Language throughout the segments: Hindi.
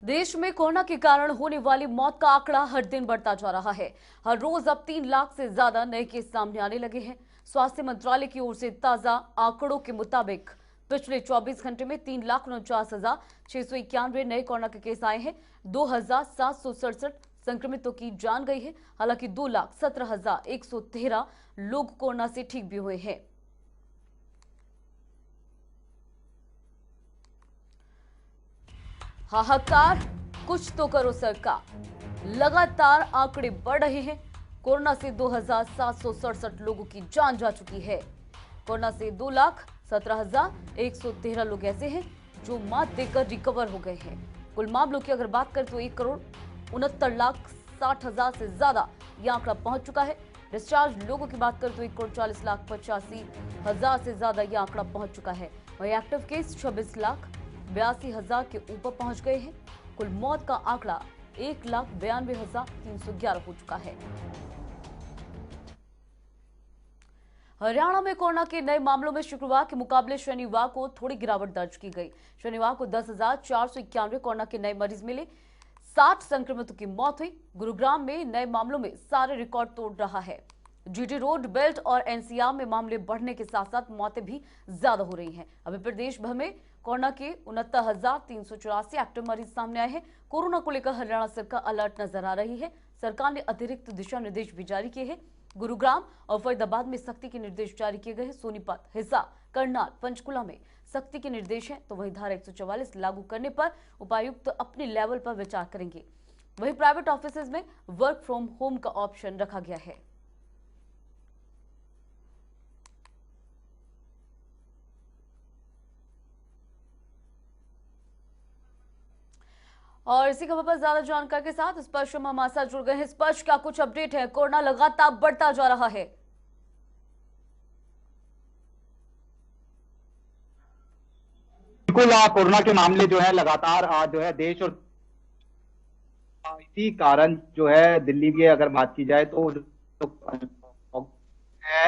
देश में कोरोना के कारण होने वाली मौत का आंकड़ा हर दिन बढ़ता जा रहा है। हर रोज अब 3 लाख से ज्यादा नए केस सामने आने लगे हैं। स्वास्थ्य मंत्रालय की ओर से ताजा आंकड़ों के मुताबिक पिछले 24 घंटे में 3,49,691 नए कोरोना के केस आए हैं। 2,767 संक्रमितों की जान गई है। हालांकि 2,17,113 लोग कोरोना से ठीक भी हुए हैं। हाहाकार, कुछ तो करो सरकार। लगातार आंकड़े बढ़ रहे हैं। कोरोना से 2,767 लोगों की जान जा चुकी है। कोरोना से 2,17,113 लोग ऐसे हैं जो मात देकर रिकवर हो गए हैं। कुल मामलों की अगर बात करें तो 1,69,60,000 से ज्यादा यह आंकड़ा पहुंच चुका है। डिस्चार्ज लोगों की बात करें तो 1,40,85,000 से ज्यादा यह आंकड़ा पहुंच चुका है। वहीं एक्टिव केस 26,82,000 के ऊपर पहुंच गए हैं। कुल मौत का आंकड़ा 1,92,311 हो चुका है। हरियाणा में कोरोना के नए मामलों में शुक्रवार के मुकाबले शनिवार को थोड़ी गिरावट दर्ज की गई। शनिवार को 10,491 कोरोना के नए मरीज मिले। 60 संक्रमितों की मौत हुई। गुरुग्राम में नए मामलों में सारे रिकॉर्ड तोड़ रहा है। जीटी रोड बेल्ट और एनसीआर में मामले बढ़ने के साथ साथ मौतें भी ज्यादा हो रही हैं। अभी प्रदेश भर में कोरोना के 69,384 एक्टिव मरीज सामने आए हैं। कोरोना को लेकर हरियाणा सरकार अलर्ट नजर आ रही है। सरकार ने अतिरिक्त दिशा निर्देश भी जारी किए हैं। गुरुग्राम और फरीदाबाद में सख्ती के निर्देश जारी किए गए हैं। सोनीपत, हिसार, करनाल, पंचकुला में सख्ती के निर्देश हैं। तो वहीं धारा 144 लागू करने पर उपायुक्त अपने लेवल पर विचार करेंगे। वहीं प्राइवेट ऑफिसेज में वर्क फ्रॉम होम का ऑप्शन रखा गया है। और इसी खबर पर ज्यादा जानकारी के साथ स्पर्श हमारे साथ जुड़ गए हैं। स्पर्श, क्या कुछ अपडेट है? कोरोना लगातार बढ़ता जा रहा है। बिल्कुल, कोरोना के मामले जो है लगातार जो है देश और इसी कारण जो है दिल्ली की अगर बात की जाए तो है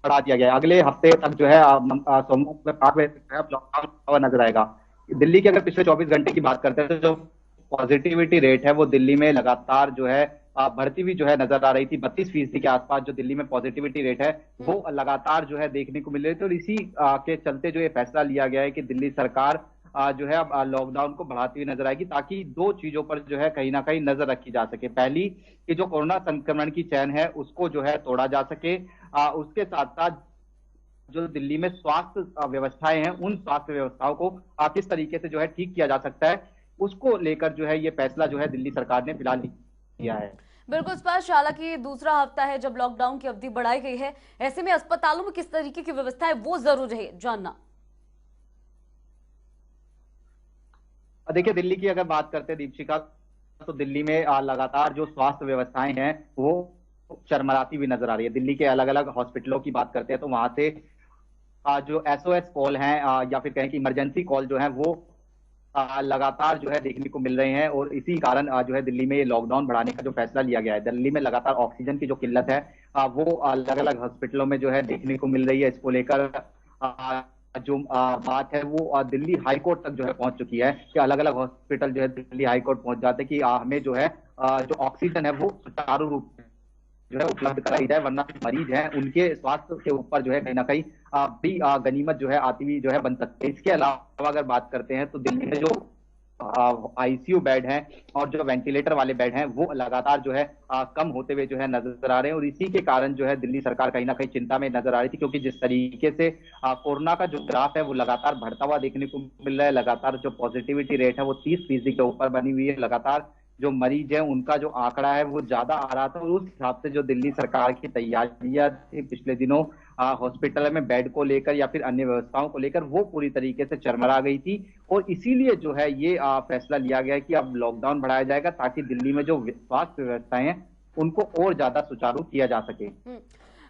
बढ़ा दिया गया है। अगले हफ्ते तक जो है सोमवार 5 बजे तक लॉकडाउन नजर आएगा। दिल्ली के अगर पिछले 24 घंटे की बात करते हैं तो जो पॉजिटिविटी रेट है वो दिल्ली में लगातार जो है बढ़ती हुई जो है नजर आ रही थी। 32% के आसपास जो दिल्ली में पॉजिटिविटी रेट है वो लगातार जो है देखने को मिल रही थी। और इसी के चलते जो ये फैसला लिया गया है कि दिल्ली सरकार जो है अब लॉकडाउन को बढ़ाती हुई नजर आएगी, ताकि दो चीजों पर जो है कहीं ना कहीं नजर रखी जा सके। पहली कि जो कोरोना संक्रमण की चैन है उसको जो है तोड़ा जा सके। उसके साथ साथ जो दिल्ली में स्वास्थ्य व्यवस्थाएं हैं उन स्वास्थ्य व्यवस्थाओं को किस तरीके से जो है ठीक किया जा सकता है, उसको लेकर जो है ये फैसला जो है दिल्ली सरकार ने फिलहाल लिया है। बिल्कुल स्पष्ट। हालांकि दूसरा हफ्ता है जब लॉकडाउन की अवधि बढ़ाई गई है, ऐसे में अस्पतालों में किस तरीके की व्यवस्था है वो जरूर है जानना। देखिए, दिल्ली की अगर बात करते हैं दीपशिका, तो दिल्ली में लगातार जो स्वास्थ्य व्यवस्थाएं हैं वो चरमराती हुई नजर आ रही है। दिल्ली के अलग अलग हॉस्पिटलों की बात करते हैं तो वहां से जो एसओएस कॉल हैं या फिर कहें कि इमरजेंसी कॉल जो है वो लगातार जो है देखने को मिल रहे हैं। और इसी कारण जो है दिल्ली में लॉकडाउन बढ़ाने का जो फैसला लिया गया है। दिल्ली में लगातार ऑक्सीजन की जो किल्लत है वो अलग अलग हॉस्पिटलों में जो है देखने को मिल रही है। इसको लेकर जो बात है वो दिल्ली हाई कोर्ट तक जो है पहुंच चुकी है कि अलग अलग हॉस्पिटल जो है दिल्ली हाई कोर्ट पहुंच जाते कि हमें जो है जो ऑक्सीजन है वो सुचारू रूप से जो है उपलब्ध कराई जाए, वरना मरीज हैं उनके स्वास्थ्य के ऊपर जो है कहीं ना कहीं भी गनीमत जो है आती हुई जो है बन सकती है। इसके अलावा अगर बात करते हैं तो दिल्ली में जो आईसीयू बेड हैं और जो वेंटिलेटर वाले बेड हैं वो लगातार जो है कम होते हुए जो है नजर आ रहे हैं। और इसी के कारण जो है दिल्ली सरकार कहीं ना कहीं चिंता में नजर आ रही थी, क्योंकि जिस तरीके से कोरोना का जो ग्राफ है वो लगातार बढ़ता हुआ देखने को मिल रहा है। लगातार जो पॉजिटिविटी रेट है वो 30% के ऊपर बनी हुई है। लगातार जो मरीज है उनका जो आंकड़ा है वो ज्यादा आ रहा था। और उस हिसाब से जो दिल्ली सरकार की तैयारियां थी पिछले दिनों हॉस्पिटल में बेड को लेकर या फिर अन्य व्यवस्थाओं को लेकर, वो पूरी तरीके से चरमरा गई थी। और इसीलिए जो है ये फैसला लिया गया है कि अब लॉकडाउन बढ़ाया जाएगा, ताकि दिल्ली में जो स्वास्थ्य व्यवस्थाएं हैं उनको और ज्यादा सुचारू किया जा सके।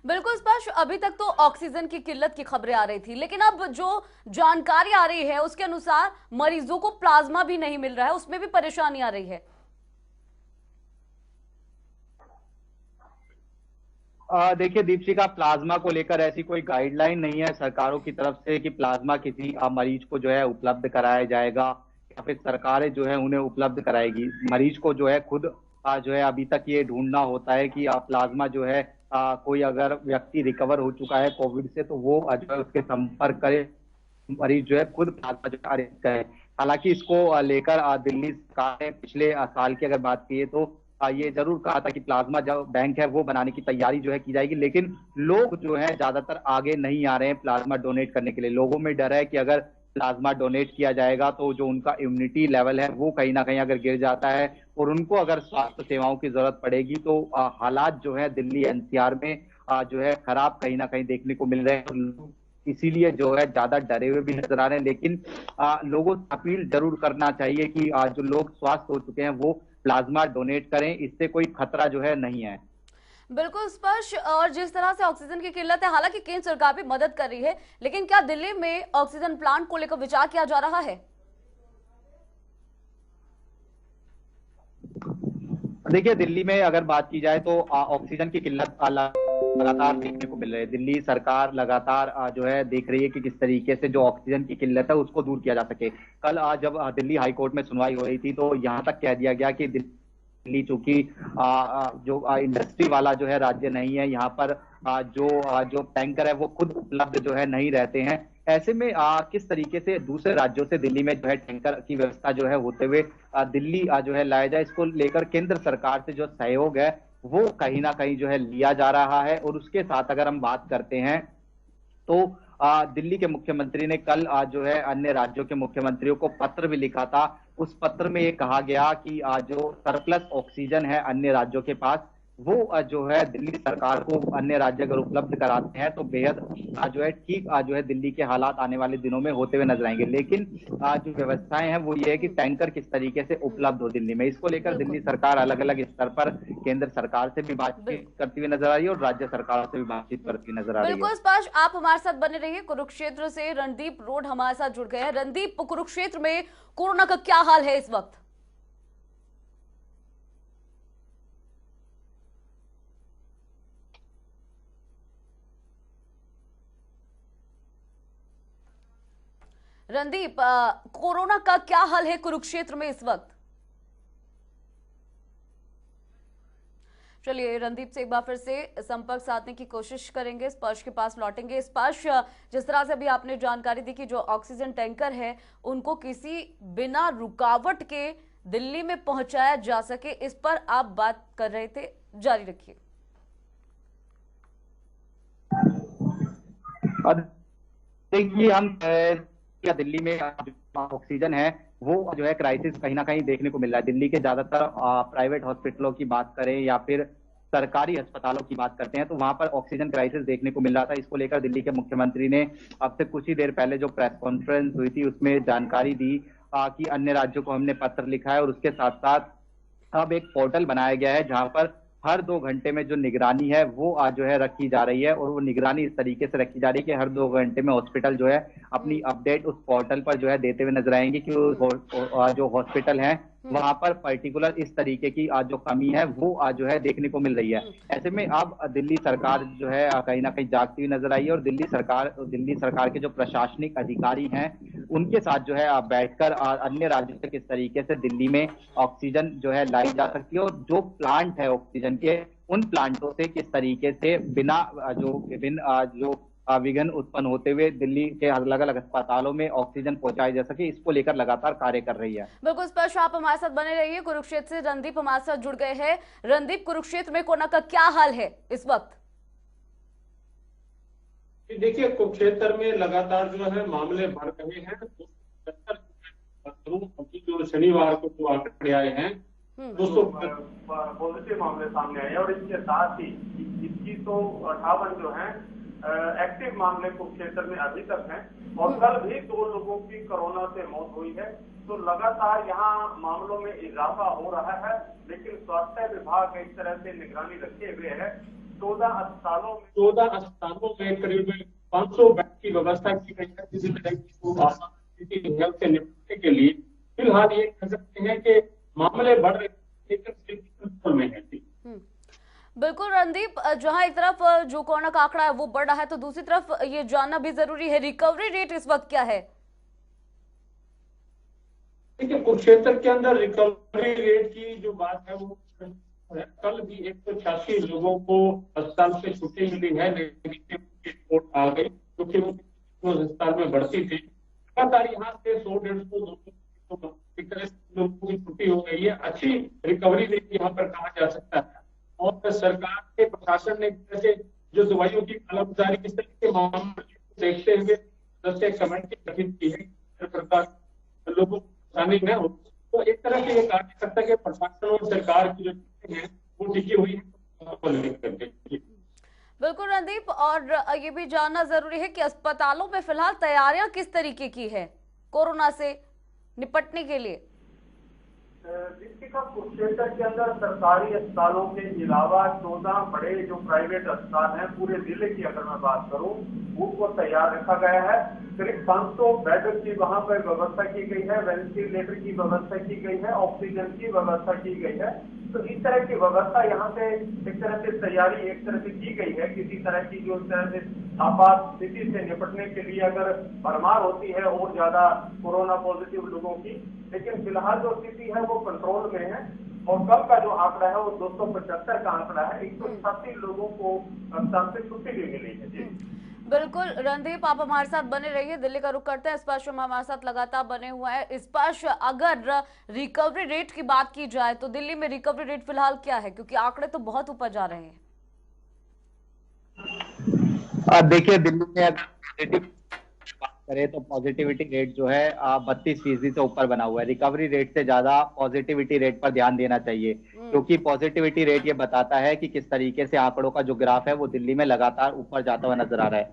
बिल्कुल स्पष्ट। अभी तक तो ऑक्सीजन की किल्लत की खबरें आ रही थी, लेकिन अब जो जानकारी आ रही है उसके अनुसार मरीजों को प्लाज्मा भी नहीं मिल रहा है, उसमें भी परेशानी आ रही है। देखिए दीपशिका, प्लाज्मा को लेकर ऐसी कोई गाइडलाइन नहीं है सरकारों की तरफ से कि प्लाज्मा किसी मरीज को जो है उपलब्ध कराया जाएगा। या फिर सरकारें जो है उन्हें उपलब्ध कराएगी। मरीज को जो है खुद जो है अभी तक ये ढूंढना होता है कि प्लाज्मा जो है कोई अगर व्यक्ति रिकवर हो चुका है कोविड से तो वो जो है उसके संपर्क करे, मरीज जो है खुद प्लाज्मा जो है अरेंज करे। हालांकि इसको लेकर दिल्ली सरकार ने पिछले साल की अगर बात की तो ये जरूर कहा था कि प्लाज्मा जो बैंक है वो बनाने की तैयारी जो है की जाएगी, लेकिन लोग जो है ज्यादातर आगे नहीं आ रहे हैं प्लाज्मा डोनेट करने के लिए। लोगों में डर है कि अगर प्लाज्मा डोनेट किया जाएगा तो जो उनका इम्यूनिटी लेवल है वो कहीं ना कहीं अगर गिर जाता है और उनको अगर स्वास्थ्य सेवाओं की जरूरत पड़ेगी तो हालात जो है दिल्ली एनसीआर में जो है खराब कहीं ना कहीं देखने को मिल रहे हैं। इसीलिए जो है ज्यादा डरे हुए भी नजर आ रहे हैं, लेकिन लोगों से अपील जरूर करना चाहिए कि जो लोग स्वस्थ हो चुके हैं वो प्लाज्मा डोनेट करें, इससे कोई खतरा जो है नहीं है। बिल्कुल स्पष्ट। और जिस तरह से ऑक्सीजन की किल्लत है, हालांकि केंद्र सरकार भी मदद कर रही है, लेकिन क्या दिल्ली में ऑक्सीजन प्लांट को लेकर विचार किया जा रहा है? देखिए, दिल्ली में अगर बात की जाए तो ऑक्सीजन की किल्लत लगातार देखने को मिल रही है। दिल्ली सरकार लगातार जो है देख रही है कि किस तरीके से जो ऑक्सीजन की किल्लत है उसको दूर किया जा सके। कल जब दिल्ली हाई कोर्ट में सुनवाई हो रही थी तो यहाँ तक कह दिया गया कि दिल्ली चूंकि जो इंडस्ट्री वाला जो है राज्य नहीं है, यहाँ पर जो टैंकर है वो खुद उपलब्ध जो है नहीं रहते हैं। ऐसे में किस तरीके से दूसरे राज्यों से दिल्ली में जो है टैंकर की व्यवस्था जो है होते हुए दिल्ली जो है लाया जाए, इसको लेकर केंद्र सरकार से जो सहयोग है वो कहीं ना कहीं जो है लिया जा रहा है। और उसके साथ अगर हम बात करते हैं तो दिल्ली के मुख्यमंत्री ने कल जो है अन्य राज्यों के मुख्यमंत्रियों को पत्र भी लिखा था। उस पत्र में ये कहा गया कि जो सरप्लस ऑक्सीजन है अन्य राज्यों के पास वो जो है दिल्ली सरकार को अन्य राज्य अगर उपलब्ध कराते हैं तो बेहद जो है ठीक जो है दिल्ली के हालात आने वाले दिनों में होते हुए नजर आएंगे। लेकिन जो व्यवस्थाएं हैं वो ये है कि टैंकर किस तरीके से उपलब्ध हो दिल्ली में, इसको लेकर दिल्ली सरकार अलग अलग स्तर पर केंद्र सरकार से भी बातचीत करती हुई नजर आ रही है और राज्य सरकार से भी बातचीत करती हुई नजर आ रही है। बिल्कुल स्पष्ट। आप हमारे साथ बने रहिए। कुरुक्षेत्र से रणदीप रोड हमारे साथ जुड़ गए हैं। रणदीप, कुरुक्षेत्र में कोरोना का क्या हाल है इस वक्त? रणदीप, कोरोना का क्या हाल है कुरुक्षेत्र में इस वक्त? चलिए, रणदीप से एक बार फिर से संपर्क साधने की कोशिश करेंगे। स्पर्श के पास लौटेंगे। स्पर्श, जिस तरह से अभी आपने जानकारी दी कि जो ऑक्सीजन टैंकर है उनको किसी बिना रुकावट के दिल्ली में पहुंचाया जा सके, इस पर आप बात कर रहे थे, जारी रखिए। देखिए, हम दिल्ली में ऑक्सीजन है वो जो है क्राइसिस कहीं ना कहीं देखने को मिल रहा है। दिल्ली के ज्यादातर प्राइवेट हॉस्पिटलों की बात करें या फिर सरकारी अस्पतालों की बात करते हैं तो वहां पर ऑक्सीजन क्राइसिस देखने को मिल रहा था। इसको लेकर दिल्ली के मुख्यमंत्री ने अब से कुछ ही देर पहले जो प्रेस कॉन्फ्रेंस हुई थी उसमें जानकारी दी कि अन्य राज्यों को हमने पत्र लिखा है और उसके साथ साथ अब एक पोर्टल बनाया गया है जहां पर हर 2 घंटे में जो निगरानी है वो जो है रखी जा रही है। और वो निगरानी इस तरीके से रखी जा रही है कि हर 2 घंटे में हॉस्पिटल जो है अपनी अपडेट उस पोर्टल पर जो है देते हुए नजर आएंगे कि जो हॉस्पिटल है वहां पर पर्टिकुलर इस तरीके की जो कमी है वो जो है देखने को मिल रही है। ऐसे में अब दिल्ली सरकार जो है कहीं ना कहीं जागती हुई नजर आई है और दिल्ली सरकार के जो प्रशासनिक अधिकारी हैं उनके साथ जो है बैठकर अन्य राज्यों से किस तरीके से दिल्ली में ऑक्सीजन जो है लाई जा सकती है और जो प्लांट है ऑक्सीजन के उन प्लांटों से किस तरीके से बिना जो विभिन्न जो विघ्न उत्पन्न होते हुए दिल्ली के अलग अलग अस्पतालों में ऑक्सीजन पहुंचाई जा सके, इसको लेकर लगातार कार्य कर रही है। बिल्कुल स्पष्ट। आप हमारे साथ बने रहिए। कुरुक्षेत्र से रणदीप हमारे साथ जुड़ गए हैं। रणदीप, कुरुक्षेत्र में कोरोना का क्या हाल है इस वक्त? देखिए, कुरुक्षेत्र में लगातार जो है मामले बढ़ रहे हैं। अभी जो शनिवार को जो आंकड़े आए हैं 200 पॉजिटिव मामले सामने आए और इसके साथ ही 2158 जो है एक्टिव मामले कुरुक्षेत्र में अभी तक हैं और कल भी 2 लोगों की कोरोना से मौत हुई है। तो लगातार यहाँ मामलों में इजाफा हो रहा है, लेकिन स्वास्थ्य विभाग इस तरह से निगरानी रखे हुए है। 14 अस्पतालों में करीब 500 बेड की व्यवस्था की गई है जिसमें हेल्थ से निपटने के लिए। फिलहाल ये कह सकते हैं कि मामले बढ़ रहे में है। बिल्कुल रणदीप, जहां एक तरफ जो कोरोना का आंकड़ा है वो बढ़ रहा है तो दूसरी तरफ ये जानना भी जरूरी है, रिकवरी रेट इस वक्त क्या है? देखिए, कुरुक्षेत्र के अंदर रिकवरी रेट की जो बात है वो कल भी 186 लोगों को अस्पताल से छुट्टी मिली है, लेकिन रिपोर्ट आ गई क्योंकि वो अस्पताल में भर्ती थी। लगातार यहाँ से 100-150 लोगों की छुट्टी हो गई है। अच्छी रिकवरी रेट यहाँ पर कहा जा सकता है। और सरकार के प्रशासन ने जैसे जो दवाइयों की कालाबाजारी इस तरह के मामले को देखते हुए सदस्य कमेटी गठित की है, सरकार लोगों को शामिल न हो। तो एक तरह से ये कहा जा सकता है कि प्रशासन और सरकार की जो चीजें हैं वो टिकी हुई है। बिल्कुल रणदीप, और ये भी जानना जरूरी है कि अस्पतालों में फिलहाल तैयारियां किस तरीके की है कोरोना से निपटने के लिए। दीपिका, कुरुक्षेत्र के अंदर सरकारी अस्पतालों के अलावा 14 बड़े जो प्राइवेट अस्पताल हैं पूरे जिले की अगर मैं बात करूं, उनको तैयार रखा गया है। करीब 500 बेड की वहां पर व्यवस्था की गई है, वेंटिलेटर की व्यवस्था की गई है, ऑक्सीजन की व्यवस्था की गई है। तो इस तरह की व्यवस्था यहाँ से एक तरह से तैयारी एक तरह से की गई है। किसी तरह की जो इस तरह से आपात स्थिति से निपटने के लिए अगर भरमार होती है और ज्यादा कोरोना पॉजिटिव लोगों की, लेकिन फिलहाल जो स्थिति है वो कंट्रोल में है। और कल का जो आंकड़ा है वो 275 का आंकड़ा है। 188 लोगों को अस्पताल से छुट्टी भी मिली है। जी बिल्कुल रणदीप, आप हमारे साथ बने रहिए। दिल्ली का रुख करते हैं। स्पर्श में हमारे साथ लगातार बने हुए हैं। स्पर्श, अगर रिकवरी रेट की बात की जाए तो दिल्ली में रिकवरी रेट फिलहाल क्या है, क्योंकि आंकड़े तो बहुत ऊपर जा रहे हैं। देखिए, दिल्ली में अगर बात करें तो पॉजिटिविटी रेट जो है 32% से ऊपर बना हुआ है। रिकवरी रेट से ज्यादा पॉजिटिविटी रेट पर ध्यान देना चाहिए, क्योंकि पॉजिटिविटी रेट ये बताता है कि किस तरीके से आंकड़ों का जो ग्राफ है वो दिल्ली में लगातार ऊपर जाता हुआ नजर आ रहा है।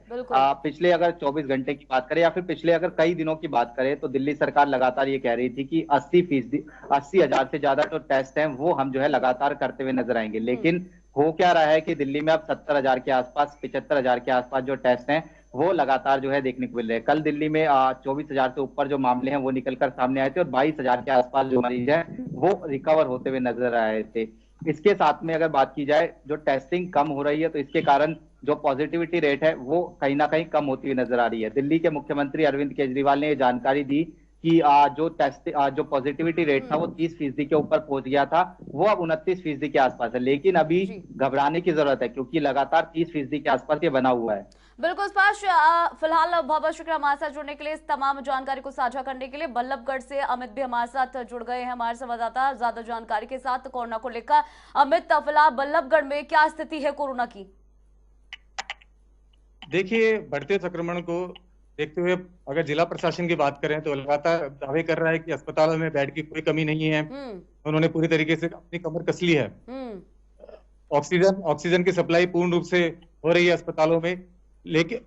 पिछले अगर 24 घंटे की बात करें या फिर पिछले अगर कई दिनों की बात करें तो दिल्ली सरकार लगातार ये कह रही थी कि 80,000 से ज्यादा जो टेस्ट हैं वो हम जो है लगातार करते हुए नजर आएंगे। लेकिन हो क्या रहा है कि दिल्ली में अब 70,000 के आसपास, 75,000 के आसपास जो टेस्ट हैं वो लगातार जो है देखने को मिल रहे हैं। कल दिल्ली में 24,000 से ऊपर जो मामले हैं वो निकलकर सामने आए थे और 22,000 के आसपास जो मरीज हैं वो रिकवर होते हुए नजर आए थे। इसके साथ में अगर बात की जाए, जो टेस्टिंग कम हो रही है तो इसके कारण जो पॉजिटिविटी रेट है वो कहीं ना कहीं कम होती हुई नजर आ रही है। दिल्ली के मुख्यमंत्री अरविंद केजरीवाल ने ये जानकारी दी कि जो पॉजिटिविटी रेट था वो 30% के ऊपर पहुंच गया था, वो अब 29% के आसपास है। लेकिन अभी घबराने की जरूरत है, क्योंकि लगातार 30% के आसपास ये बना हुआ है। बिल्कुल स्पर्श, फिलहाल बहुत बहुत शुक्रिया हमारे साथ जुड़ने के लिए, इस तमाम जानकारी को साझा करने के लिए। बल्लभगढ़ से अमित भी हमारे साथ जुड़ गए हैं, हमारे संवाददाता, ज्यादा जानकारी के साथ कोरोना को लेकर। अमित, फिलहाल बल्लभगढ़ में क्या स्थिति है कोरोना की? देखिए, बढ़ते संक्रमण को देखते हुए अगर जिला प्रशासन की बात करें तो लगातार दावे कर रहा है कि अस्पतालों में बेड की कोई कमी नहीं है। उन्होंने पूरी तरीके से अपनी कमर कस ली है। ऑक्सीजन की सप्लाई पूर्ण रूप से हो रही है अस्पतालों में। लेकिन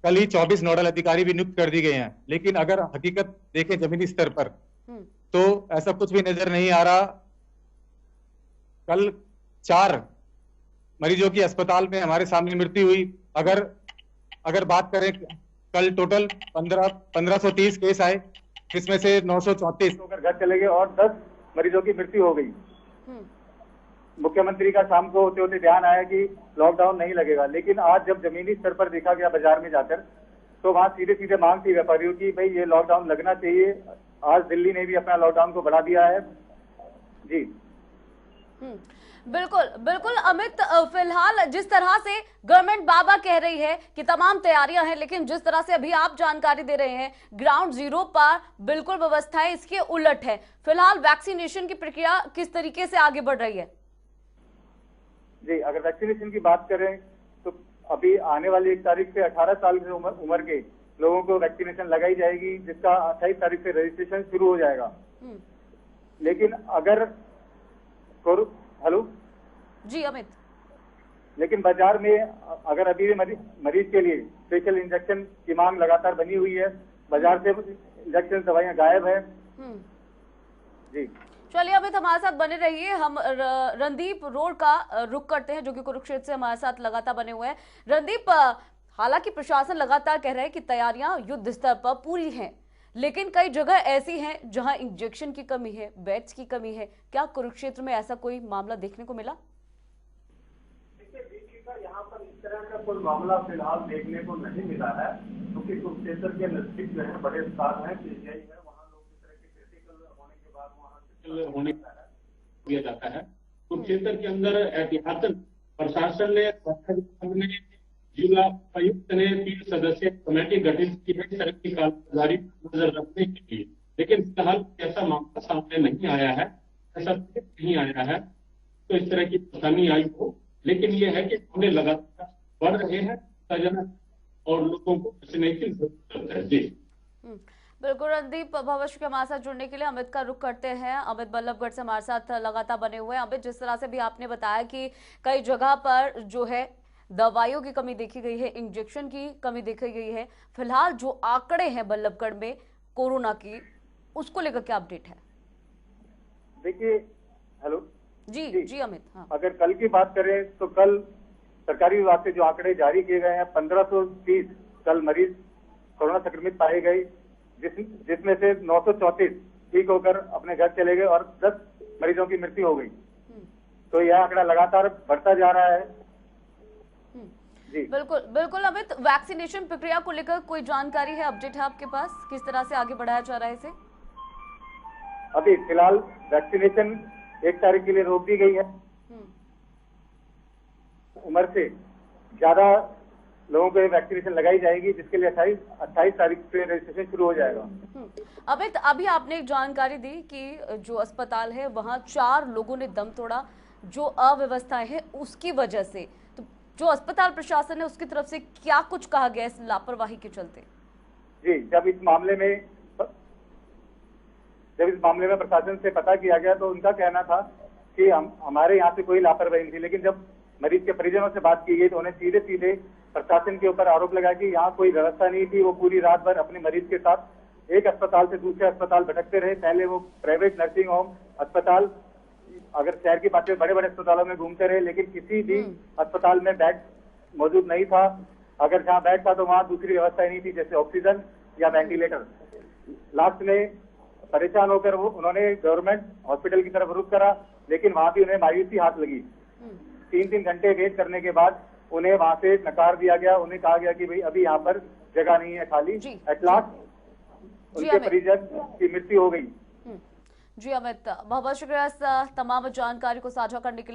कल ही 24 नोडल अधिकारी भी नियुक्त कर दिए गए हैं। लेकिन अगर हकीकत देखें जमीनी स्तर पर तो ऐसा कुछ भी नजर नहीं आ रहा। कल 4 मरीजों की अस्पताल में हमारे सामने मृत्यु हुई। अगर बात करें, कल टोटल 1530 केस आए, जिसमें से 934 होकर घर चले गए और 10 मरीजों की मृत्यु हो गई। मुख्यमंत्री का शाम को होते होते ध्यान आया कि लॉकडाउन नहीं लगेगा, लेकिन आज जब जमीनी स्तर पर देखा गया बाजार में जाकर तो वहां सीधे सीधे मांग थी व्यापारियों की, भाई ये लॉकडाउन लगना चाहिए। आज दिल्ली ने भी अपना लॉकडाउन को बढ़ा दिया है। जी बिल्कुल बिल्कुल अमित, फिलहाल जिस तरह से गवर्नमेंट बाबा कह रही है कि तमाम तैयारियां हैं, लेकिन जिस तरह से अभी आप जानकारी दे रहे हैं ग्राउंड जीरो पर बिल्कुल व्यवस्थाएं इसके उलट है। फिलहाल वैक्सीनेशन की प्रक्रिया किस तरीके से आगे बढ़ रही है? जी, अगर वैक्सीनेशन की बात करें तो अभी आने वाली 1 तारीख से 18 साल की उम्र के लोगों को वैक्सीनेशन लगाई जाएगी, जिसका 28 तारीख से रजिस्ट्रेशन शुरू हो जाएगा। लेकिन अगर हेलो जी अमित, लेकिन बाजार में अगर अभी भी मरीज के लिए स्पेशल इंजेक्शन की मांग लगातार बनी हुई है। बाजार से इंजेक्शन दवाइयां गायब है। जी चलिए अमित, हमारे साथ बने रहिए। हम रणदीप रोड का रुख करते हैं, जो कि कुरुक्षेत्र से हमारे साथ लगातार बने हुए हैं। रणदीप, हालांकि प्रशासन लगातार कह रहा है कि तैयारियां युद्ध स्तर पर पूरी हैं, लेकिन कई जगह ऐसी हैं जहां इंजेक्शन की कमी है, बेड्स की कमी है। क्या कुरुक्षेत्र में ऐसा कोई मामला देखने को मिला? यहाँ पर इस तरह का कोई मामला फिलहाल देखने को नहीं मिला है, क्योंकि कुरुक्षेत्र के नजदीक जो है बड़े अस्पताल हैं, पीजीआई है, वहाँ लोग इस तरह के क्रिटिकल होने दिया जाता है। कुरुक्षेत्र के अंदर एहतियातन प्रशासन ने, जिला उपायुक्त ने 3 सदस्यीय कमेटी गठित की है सड़क की कालाबाजारी पर नजर रखने के लिए, लेकिन फिलहाल ऐसा मामला सामने नहीं आया है, ऐसा नहीं आया है तो इस तरह की परेशानी आई हो। लेकिन यह है कि मामले लगातार बढ़ रहे हैं, सजन और लोगों को बचने की जरूरत है। जी बिल्कुल रणदीप, भविष्य के हमारे साथ जुड़ने के लिए अमित का रुख करते हैं। अमित बल्लभगढ़ से हमारे साथ लगातार बने हुए हैं। अमित, जिस तरह से भी आपने बताया कि कई जगह पर जो है दवाइयों की कमी देखी गई है, इंजेक्शन की कमी देखी गई है, फिलहाल जो आंकड़े हैं बल्लभगढ़ में कोरोना की, उसको लेकर क्या अपडेट है? देखिए, हेलो जी अमित। हाँ, अगर कल की बात करें तो कल सरकारी विभाग से जो आंकड़े जारी किए गए हैं, 1530 कल मरीज कोरोना संक्रमित पाए गए, जिसमें से 934 ठीक होकर अपने घर चले गए और 10 मरीजों की मृत्यु हो गई। तो यह आंकड़ा लगातार बढ़ता जा रहा है। जी बिल्कुल अमित, वैक्सीनेशन प्रक्रिया को लेकर कोई जानकारी है, अपडेट है आपके पास? किस तरह से आगे बढ़ाया जा रहा है इसे? अभी फिलहाल वैक्सीनेशन 1 तारीख के लिए रोक दी गई है। उम्र से ज्यादा लोगों को वैक्सीनेशन लगाई जाएगी, जिसके लिए 28 तारीख से रजिस्ट्रेशन शुरू हो जाएगा। अमित, अभी आपने एक जानकारी दी कि जो अस्पताल है वहां 4 लोगों ने दम तोड़ा, जो अव्यवस्थाएं हैं उसकी वजह से। तो जो अस्पताल प्रशासन है उसकी तरफ से क्या कुछ कहा गया इस लापरवाही के चलते? जी, जब इस मामले में प्रशासन से पता किया गया तो उनका कहना था कि हमारे यहाँ से कोई लापरवाही नहीं थी, लेकिन जब मरीज के परिजनों से बात की गई तो उन्हें सीधे प्रशासन के ऊपर आरोप लगा कि यहाँ कोई व्यवस्था नहीं थी। वो पूरी रात भर अपने मरीज के साथ एक अस्पताल से दूसरे अस्पताल भटकते रहे। पहले वो प्राइवेट नर्सिंग होम अस्पताल, अगर शहर की बात करें, बड़े बड़े अस्पतालों में घूमते रहे, लेकिन किसी भी अस्पताल में बेड मौजूद नहीं था। अगर जहाँ बेड था तो वहाँ दूसरी व्यवस्था नहीं थी, जैसे ऑक्सीजन या वेंटिलेटर। लास्ट में परेशान होकर उन्होंने गवर्नमेंट हॉस्पिटल की तरफ रुख करा, लेकिन वहां भी उन्हें मायूसी हाथ लगी। 3 घंटे वेट करने के बाद उन्हें वहां से नकार दिया गया। उन्हें कहा गया कि भाई अभी यहाँ पर जगह नहीं है खाली। एट लास्ट उनके परिजन की मृत्यु हो गई। जी अमित, बहुत बहुत शुक्रिया तमाम जानकारी को साझा करने के लिए।